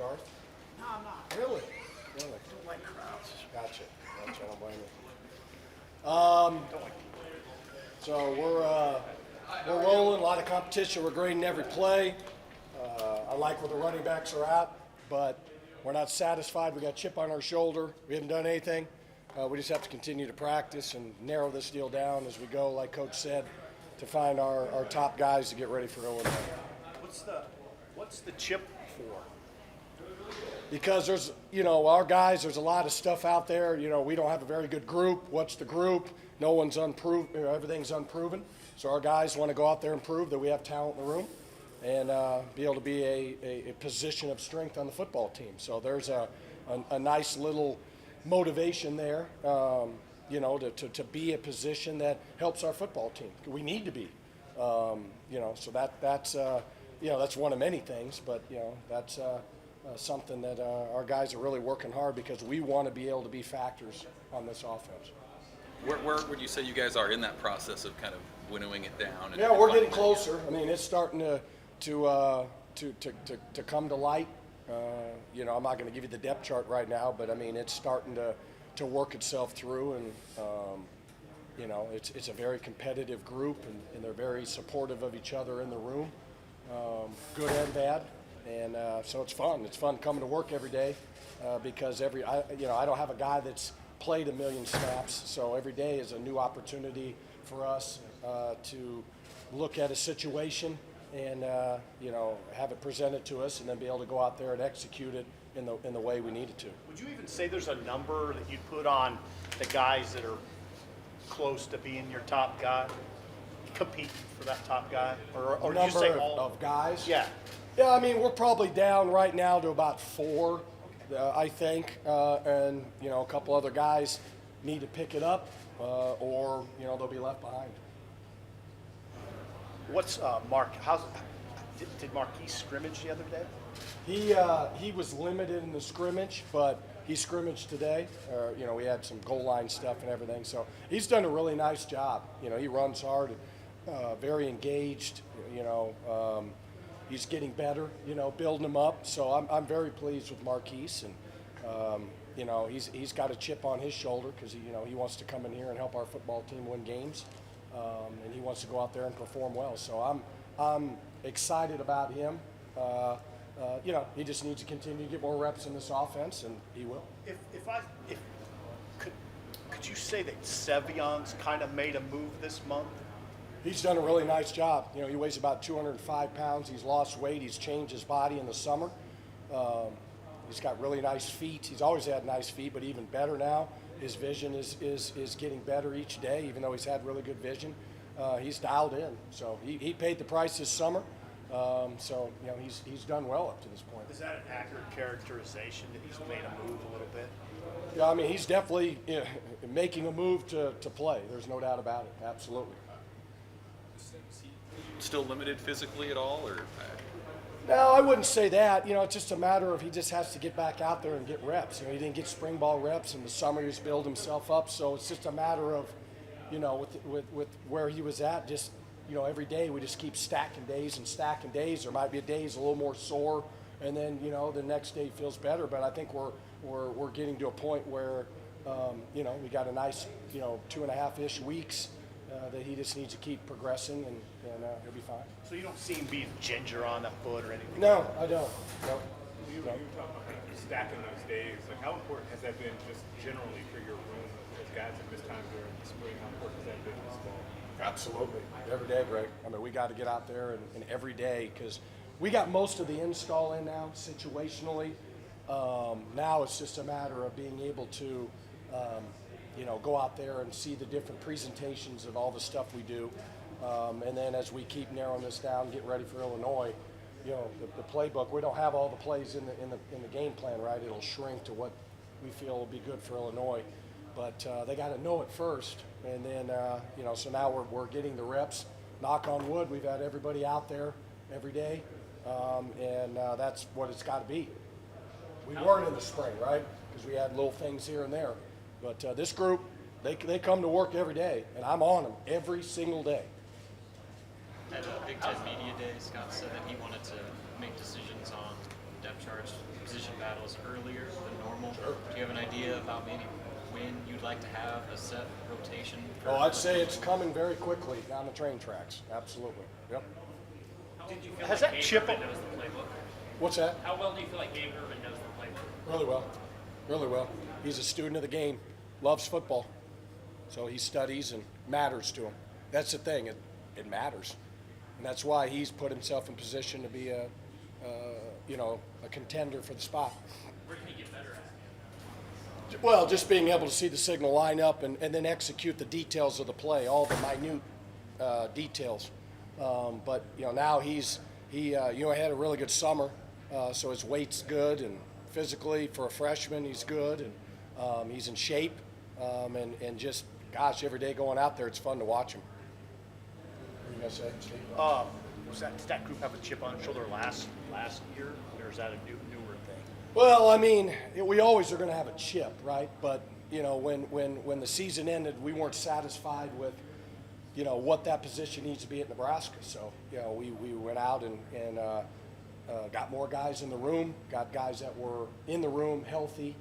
Garth? No, I'm not. Really? Really? I don't like crowds. Gotcha. I don't blame you. Don't like people. So we're rolling. A lot of competition. We're grading every play. I like where the running backs are at, but we're not satisfied. We got a chip on our shoulder. We haven't done anything. We just have to continue to practice and narrow this deal down as we go, like Coach said, to find our top guys to get ready for Illinois. What's the chip for? Because there's, our guys, there's a lot of stuff out there. We don't have a very good group. What's the group? No one's unproven. Everything's unproven. So our guys want to go out there and prove that we have talent in the room and be able to be a position of strength on the football team. So there's a nice little motivation there, to be a position that helps our football team. We need to be, so that's one of many things, but, that's something that our guys are really working hard because we want to be able to be factors on this offense. Where would you say you guys are in that process of kind of winnowing it down? Yeah, we're getting closer. I mean, it's starting to come to light. I'm not going to give you the depth chart right now, but I mean, it's starting to work itself through, and it's a very competitive group, and they're very supportive of each other in the room, good and bad, and so it's fun. It's fun coming to work every day because I don't have a guy that's played a million snaps, so every day is a new opportunity for us to look at a situation and have it presented to us, and then be able to go out there and execute it in the way we need it to. Would you even say there's a number that you'd put on the guys that are close to being your top guy, competing for that top guy, or do you say all of guys? Yeah. Yeah, I mean, we're probably down right now to about 4, I think, and a couple other guys need to pick it up, or they'll be left behind. What's Mark? Did Marquis scrimmage the other day? He was limited in the scrimmage, but he scrimmaged today. We had some goal line stuff and everything, so he's done a really nice job. He runs hard, very engaged. He's getting better. Building him up. So I'm very pleased with Marquise, and he's got a chip on his shoulder because he wants to come in here and help our football team win games. And he wants to go out there and perform well. So I'm excited about him. He just needs to continue to get more reps in this offense, and he will. Could you say that Sevion's kind of made a move this month? He's done a really nice job. He weighs about 205 pounds. He's lost weight. He's changed his body in the summer. He's got really nice feet. He's always had nice feet, but even better now. His vision is getting better each day, even though he's had really good vision. He's dialed in. So he paid the price this summer. He's done well up to this point. Is that an accurate characterization that he's made a move a little bit? Yeah, I mean, he's definitely making a move to play. There's no doubt about it. Absolutely. Is he still limited physically at all, or? No, I wouldn't say that. It's just a matter of he just has to get back out there and get reps. He didn't get spring ball reps in the summer. He's built himself up. So it's just a matter of, with where he was at, just, every day we just keep stacking days and stacking days. There might be a day he's a little more sore, and then, the next day feels better. But I think we're getting to a point where, we got a nice, 2.5-ish weeks that he just needs to keep progressing, and he'll be fine. So you don't see him being ginger on that foot or anything? No, I don't. No. You were talking about stacking those days. Like, how important has that been just generally for your room as guys at this time during the spring? How important has that been this fall? Absolutely. Every day, Greg. I mean, we got to get out there and every day, because we got most of the install in now situationally. Now it's just a matter of being able to go out there and see the different presentations of all the stuff we do. And then as we keep narrowing this down, get ready for Illinois, the playbook, we don't have all the plays in the game plan, right? It'll shrink to what we feel will be good for Illinois. But they got to know it first. And then, so now we're getting the reps. Knock on wood, we've had everybody out there every day. And that's what it's got to be. We weren't in the spring, right? Because we had little things here and there. But this group, they come to work every day, and I'm on them every single day. At Big Ten Media Day, Scott said that he wanted to make decisions on depth charts, position battles earlier than normal. Do you have an idea about maybe when you'd like to have a set rotation? Oh, I'd say it's coming very quickly down the train tracks. Absolutely. Yep. Did you feel Has like that Gabe chip- Irvin knows the playbook? What's that? How well do you feel like Gabe Irvin knows the playbook? Really well. Really well. He's a student of the game, loves football. So he studies and matters to him. That's the thing. It matters. And that's why he's put himself in position to be a contender for the spot. Where can he get better at? Well, just being able to see the signal line up and then execute the details of the play, all the minute details. But now he had a really good summer, so his weight's good, and physically for a freshman he's good, and he's in shape, and just gosh, every day going out there it's fun to watch him. What are you gonna say, Steve? Did that group have a chip on its shoulder last year, or is that a newer thing? Well, I mean, we always are going to have a chip, right? But when the season ended, we weren't satisfied with what that position needs to be at Nebraska. So we went out and got more guys in the room, got guys that were in the room healthy,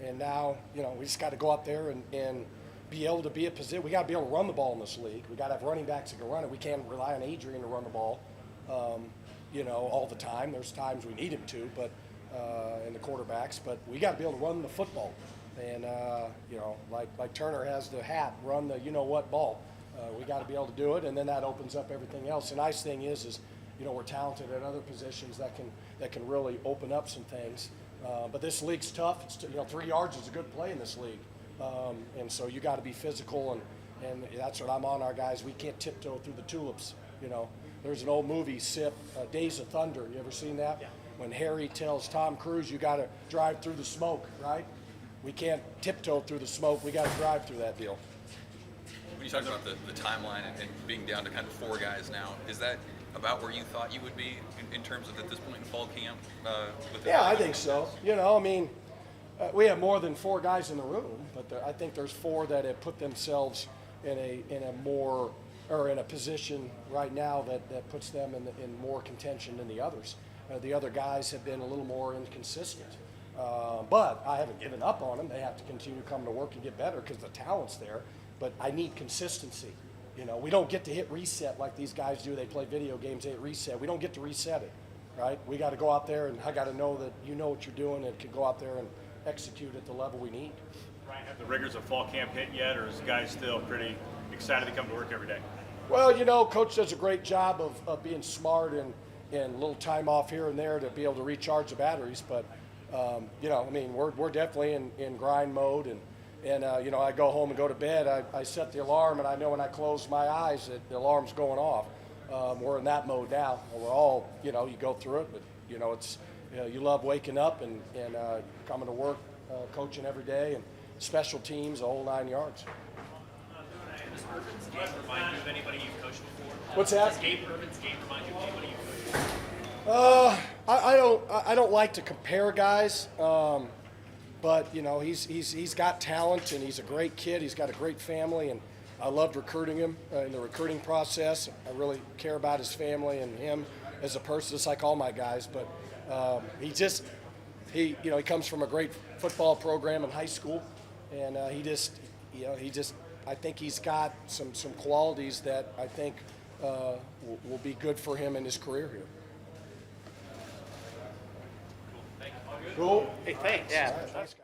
and now we just got to go out there and be able to be a position. We got to be able to run the ball in this league. We got to have running backs that can run it. We can't rely on Adrian to run the ball, all the time. There's times we need him to, but and the quarterbacks. But we got to be able to run the football, and like Turner has the hat, run the what ball. We got to be able to do it, and then that opens up everything else. The nice thing is we're talented at other positions that can really open up some things. But this league's tough. It's 3 yards is a good play in this league. And so you got to be physical, and that's what I'm on our guys. We can't tiptoe through the tulips. There's an old movie, SIP, Days of Thunder. You ever seen that? Yeah. When Harry tells Tom Cruise, you got to drive through the smoke, right? We can't tiptoe through the smoke. We got to drive through that deal. When you talk about the timeline and being down to kind of 4 guys now, is that about where you thought you would be in terms of at this point in fall camp? Yeah, I think so. We have more than 4 guys in the room, but I think there's 4 that have put themselves in a position right now that puts them in more contention than the others. The other guys have been a little more inconsistent, but I haven't given up on them. They have to continue to come to work and get better because the talent's there. But I need consistency. We don't get to hit reset like these guys do. They play video games, they hit reset. We don't get to reset it, right? We got to go out there, and I got to know that you know what you're doing and can go out there and execute at the level we need. Ryan, have the rigors of fall camp hit yet, or is guys still pretty excited to come to work every day? Well, Coach does a great job of being smart and a little time off here and there to be able to recharge the batteries. But, we're definitely in grind mode. And I go home and go to bed. I set the alarm, and I know when I close my eyes that the alarm's going off. We're in that mode now. We're all, you go through it, but, it's, you love waking up and coming to work, coaching every day, and special teams, the whole 9 yards. Does Irvin's game remind you of anybody you've coached before? What's that? Does Irvin's game remind you of anybody you've coached before? I don't like to compare guys, but he's got talent, and he's a great kid. He's got a great family, and I loved recruiting him in the recruiting process. I really care about his family and him as a person, just like all my guys. But he comes from a great football program in high school, and I think he's got some qualities that I think will be good for him in his career here. Thank you. Cool. Hey, thanks. All right, thanks, guys.